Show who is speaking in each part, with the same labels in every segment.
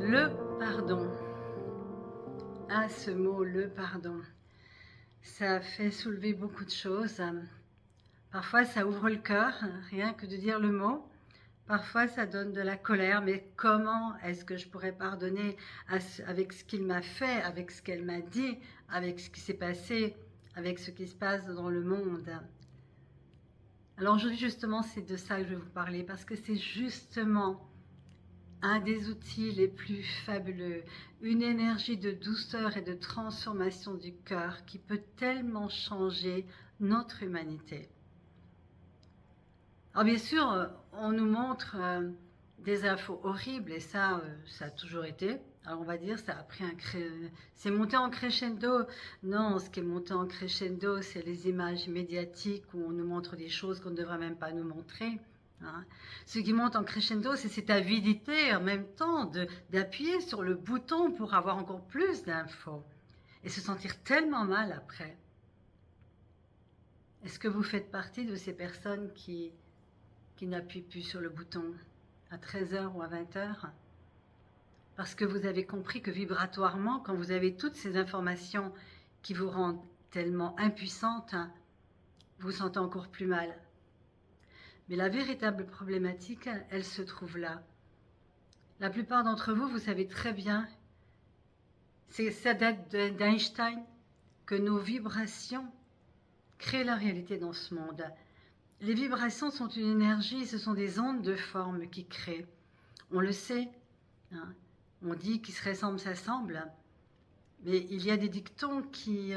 Speaker 1: Le pardon. Ah, ce mot, le pardon. Ça fait soulever beaucoup de choses. Parfois, ça ouvre le cœur, rien que de dire le mot. Parfois, ça donne de la colère, mais comment est-ce que je pourrais pardonner avec ce qu'il m'a fait, avec ce qu'elle m'a dit, avec ce qui s'est passé, avec ce qui se passe dans le monde? Alors aujourd'hui, justement, c'est de ça que je vais vous parler, parce que c'est justement un des outils les plus fabuleux, une énergie de douceur et de transformation du cœur qui peut tellement changer notre humanité. Alors bien sûr, on nous montre des infos horribles et ça a toujours été. Alors on va dire, ça a pris c'est monté en crescendo. Non, ce qui est monté en crescendo, c'est les images médiatiques où on nous montre des choses qu'on ne devrait même pas nous montrer. Hein. Ce qui monte en crescendo, c'est cette avidité en même temps d'appuyer sur le bouton pour avoir encore plus d'infos et se sentir tellement mal après. Est-ce que vous faites partie de ces personnes qui n'appuient plus sur le bouton à 13h ou à 20h? Parce que vous avez compris que vibratoirement, quand vous avez toutes ces informations qui vous rendent tellement impuissante, vous vous sentez encore plus mal. Mais la véritable problématique, elle se trouve là. La plupart d'entre vous, vous savez très bien, ça date d'Einstein, que nos vibrations créent la réalité dans ce monde. Les vibrations sont une énergie, ce sont des ondes de forme qui créent. On le sait, hein. On dit qui se ressemble s'assemble, mais il y a des dictons qui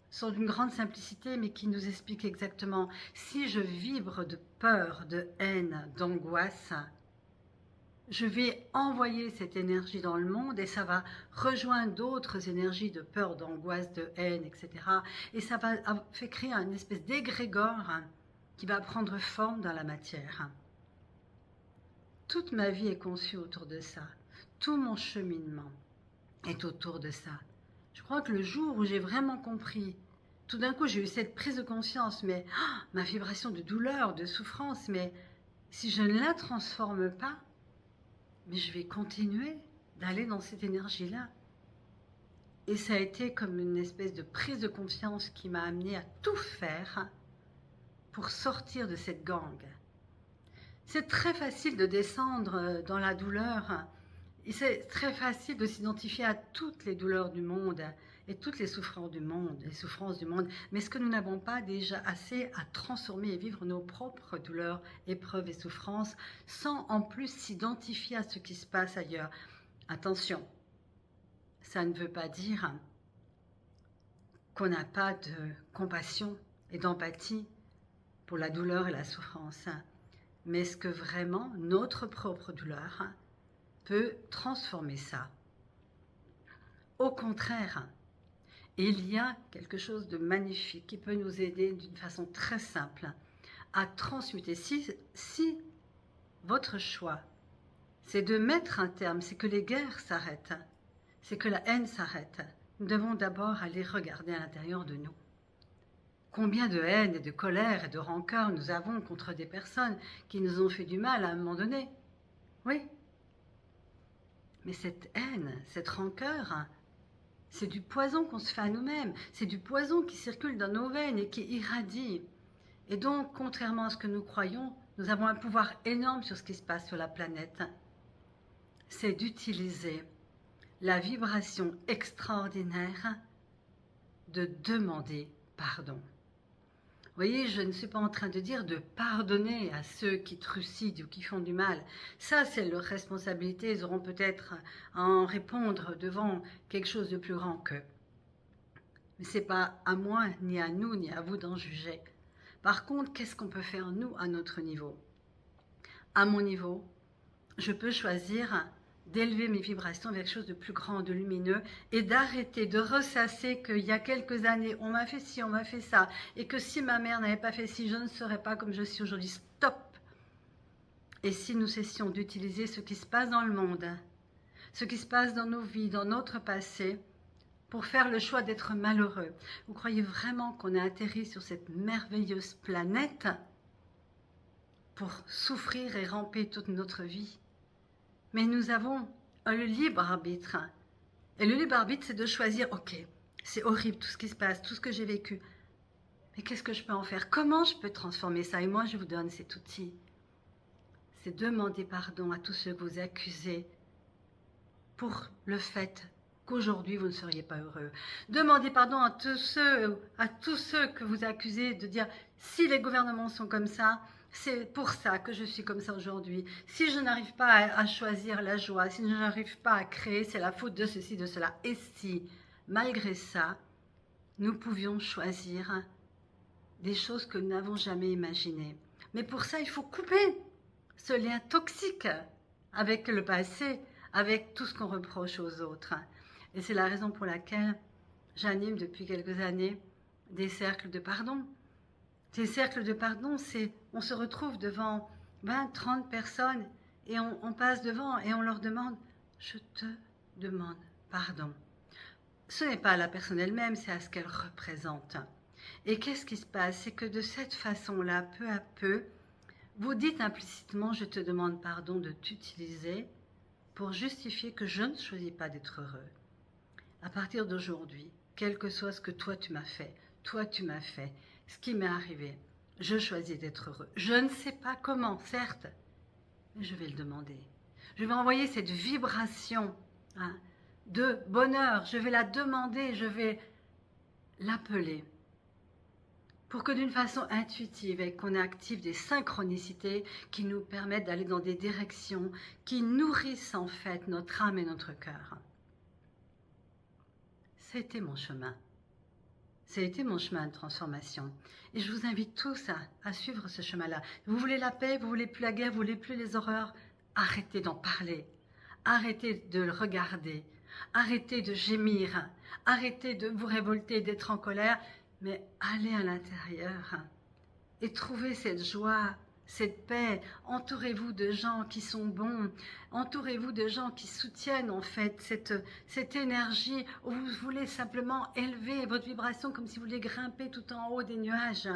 Speaker 1: sont d'une grande simplicité, mais qui nous expliquent exactement. Si je vibre de peur, de haine, d'angoisse, je vais envoyer cette énergie dans le monde et ça va rejoindre d'autres énergies de peur, d'angoisse, de haine, etc. Et ça va faire créer une espèce d'égrégore qui va prendre forme dans la matière. Toute ma vie est conçue autour de ça. Tout mon cheminement est autour de ça. Je crois que le jour où j'ai vraiment compris, tout d'un coup j'ai eu cette prise de conscience, mais ma vibration de douleur, de souffrance, mais si je ne la transforme pas, mais je vais continuer d'aller dans cette énergie-là. Et ça a été comme une espèce de prise de conscience qui m'a amenée à tout faire pour sortir de cette gangue. C'est très facile de descendre dans la douleur et c'est très facile de s'identifier à toutes les douleurs du monde et toutes les souffrances du monde, mais est-ce que nous n'avons pas déjà assez à transformer et vivre nos propres douleurs, épreuves et souffrances sans en plus s'identifier à ce qui se passe ailleurs? Attention, ça ne veut pas dire qu'on n'a pas de compassion et d'empathie pour la douleur et la souffrance. Mais est-ce que vraiment notre propre douleur peut transformer ça? Au contraire, il y a quelque chose de magnifique qui peut nous aider d'une façon très simple à transmuter. Si votre choix, c'est de mettre un terme, c'est que les guerres s'arrêtent, c'est que la haine s'arrête, nous devons d'abord aller regarder à l'intérieur de nous. Combien de haine et de colère et de rancœur nous avons contre des personnes qui nous ont fait du mal à un moment donné? Oui. Mais cette haine, cette rancœur, c'est du poison qu'on se fait à nous-mêmes. C'est du poison qui circule dans nos veines et qui irradie. Et donc, contrairement à ce que nous croyons, nous avons un pouvoir énorme sur ce qui se passe sur la planète. C'est d'utiliser la vibration extraordinaire de demander pardon. Vous voyez, je ne suis pas en train de dire de pardonner à ceux qui trucident ou qui font du mal. Ça, c'est leur responsabilité. Ils auront peut-être à en répondre devant quelque chose de plus grand qu'eux. Mais ce n'est pas à moi, ni à nous, ni à vous d'en juger. Par contre, qu'est-ce qu'on peut faire, nous, à notre niveau? À mon niveau, je peux choisir d'élever mes vibrations vers quelque chose de plus grand, de lumineux, et d'arrêter de ressasser qu'il y a quelques années, on m'a fait ci, on m'a fait ça, et que si ma mère n'avait pas fait ci, je ne serais pas comme je suis aujourd'hui. Stop! Et si nous cessions d'utiliser ce qui se passe dans le monde, ce qui se passe dans nos vies, dans notre passé, pour faire le choix d'être malheureux? Vous croyez vraiment qu'on a atterri sur cette merveilleuse planète pour souffrir et ramper toute notre vie? Mais nous avons le libre arbitre. Et le libre arbitre, c'est de choisir, ok, c'est horrible tout ce qui se passe, tout ce que j'ai vécu. Mais qu'est-ce que je peux en faire? Comment je peux transformer ça? Et moi, je vous donne cet outil. C'est demander pardon à tous ceux que vous accusez pour le fait qu'aujourd'hui, vous ne seriez pas heureux. Demandez pardon à tous ceux que vous accusez de dire, si les gouvernements sont comme ça, c'est pour ça que je suis comme ça aujourd'hui. Si je n'arrive pas à choisir la joie, si je n'arrive pas à créer, c'est la faute de ceci, de cela. Et si, malgré ça, nous pouvions choisir des choses que nous n'avons jamais imaginées. Mais pour ça, il faut couper ce lien toxique avec le passé, avec tout ce qu'on reproche aux autres. Et c'est la raison pour laquelle j'anime depuis quelques années des cercles de pardon. Ces cercles de pardon, c'est on se retrouve devant 20, 30 personnes et on passe devant et on leur demande « Je te demande pardon ». Ce n'est pas à la personne elle-même, c'est à ce qu'elle représente. Et qu'est-ce qui se passe? C'est que de cette façon-là, peu à peu, vous dites implicitement « Je te demande pardon » de t'utiliser pour justifier que je ne choisis pas d'être heureux. À partir d'aujourd'hui, quel que soit ce que toi tu m'as fait, ce qui m'est arrivé, je choisis d'être heureux. Je ne sais pas comment, certes, mais je vais le demander. Je vais envoyer cette vibration de bonheur, je vais la demander, je vais l'appeler. Pour que d'une façon intuitive et qu'on active des synchronicités qui nous permettent d'aller dans des directions qui nourrissent en fait notre âme et notre cœur. C'était mon chemin. Ça a été mon chemin de transformation. Et je vous invite tous à suivre ce chemin-là. Vous voulez la paix, vous voulez plus la guerre, vous voulez plus les horreurs. Arrêtez d'en parler. Arrêtez de le regarder. Arrêtez de gémir. Arrêtez de vous révolter, d'être en colère. Mais allez à l'intérieur et trouvez cette joie, cette paix. Entourez-vous de gens qui sont bons. Entourez-vous de gens qui soutiennent en fait cette énergie où vous voulez simplement élever votre vibration comme si vous vouliez grimper tout en haut des nuages.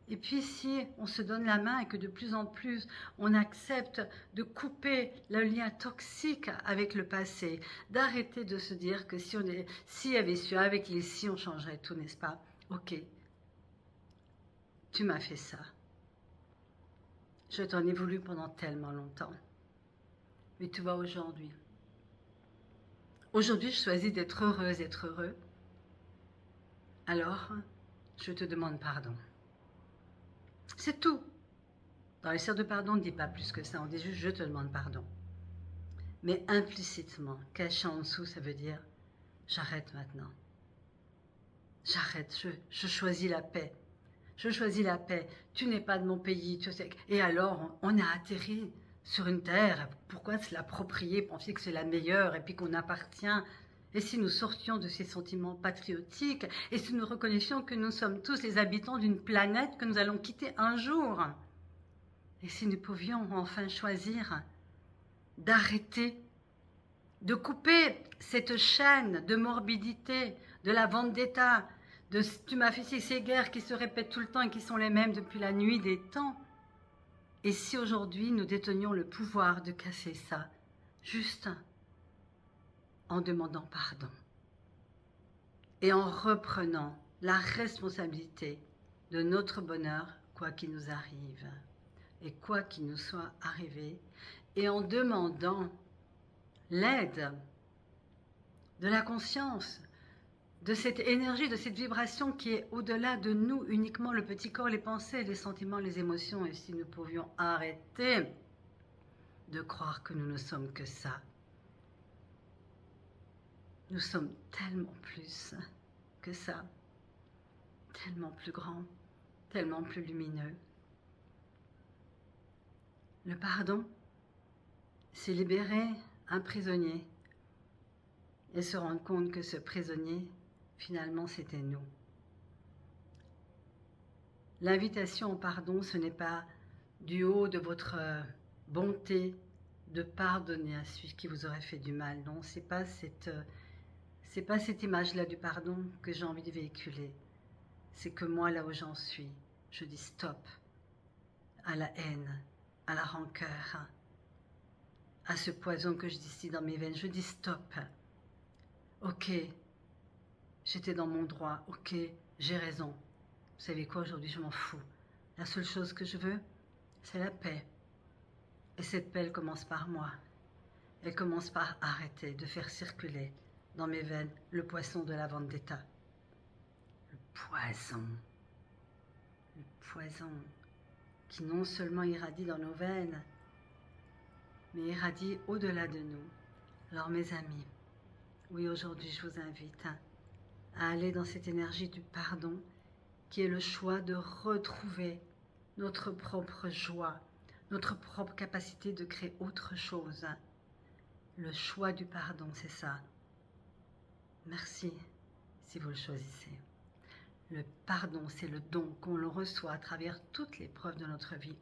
Speaker 1: Et puis si on se donne la main et que de plus en plus on accepte de couper le lien toxique avec le passé, d'arrêter de se dire que si il y avait su avec les si on changerait tout, n'est-ce pas? Ok, tu m'as fait ça. Je t'en ai voulu pendant tellement longtemps. Mais tu vois aujourd'hui. Aujourd'hui, je choisis d'être heureuse, d'être heureux. Alors, je te demande pardon. C'est tout. Dans les cercles de pardon, on ne dit pas plus que ça. On dit juste, je te demande pardon. Mais implicitement, caché en dessous, ça veut dire, j'arrête maintenant. J'arrête, je choisis la paix. Je choisis la paix. Tu n'es pas de mon pays. Tu sais. Et alors, on a atterri sur une terre. Pourquoi se l'approprier, penser que c'est la meilleure et puis qu'on appartient? Et si nous sortions de ces sentiments patriotiques et si nous reconnaissions que nous sommes tous les habitants d'une planète que nous allons quitter un jour? Et si nous pouvions enfin choisir d'arrêter, de couper cette chaîne de morbidité, de la vendetta, de tu m'as fait ces guerres qui se répètent tout le temps et qui sont les mêmes depuis la nuit des temps. Et si aujourd'hui nous détenions le pouvoir de casser ça, juste en demandant pardon et en reprenant la responsabilité de notre bonheur, quoi qu'il nous arrive et quoi qu'il nous soit arrivé, et en demandant l'aide de la conscience, de cette énergie, de cette vibration qui est au-delà de nous, uniquement le petit corps, les pensées, les sentiments, les émotions. Et si nous pouvions arrêter de croire que nous ne sommes que ça, nous sommes tellement plus que ça, tellement plus grand, tellement plus lumineux. Le pardon, c'est libérer un prisonnier et se rendre compte que ce prisonnier, finalement, c'était nous. L'invitation au pardon, ce n'est pas du haut de votre bonté de pardonner à celui qui vous aurait fait du mal. Non, c'est pas cette image-là du pardon que j'ai envie de véhiculer. C'est que moi, là où j'en suis, je dis stop à la haine, à la rancœur, à ce poison que je distille dans mes veines. Je dis stop. Ok, j'étais dans mon droit. Ok, j'ai raison. Vous savez quoi, aujourd'hui, je m'en fous. La seule chose que je veux, c'est la paix. Et cette paix, elle commence par moi. Elle commence par arrêter de faire circuler dans mes veines le poisson de la vendetta. Le poison qui non seulement irradie dans nos veines, mais irradie au-delà de nous. Alors mes amis, oui, aujourd'hui je vous invite à aller dans cette énergie du pardon qui est le choix de retrouver notre propre joie, notre propre capacité de créer autre chose. Le choix du pardon, c'est ça. Merci si vous le choisissez. Le pardon, c'est le don qu'on le reçoit à travers toutes les preuves de notre vie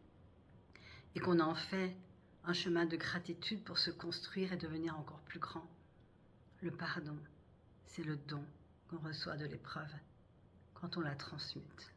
Speaker 1: et qu'on en fait un chemin de gratitude pour se construire et devenir encore plus grand. Le pardon, c'est le don qu'on reçoit de l'épreuve quand on la transmute.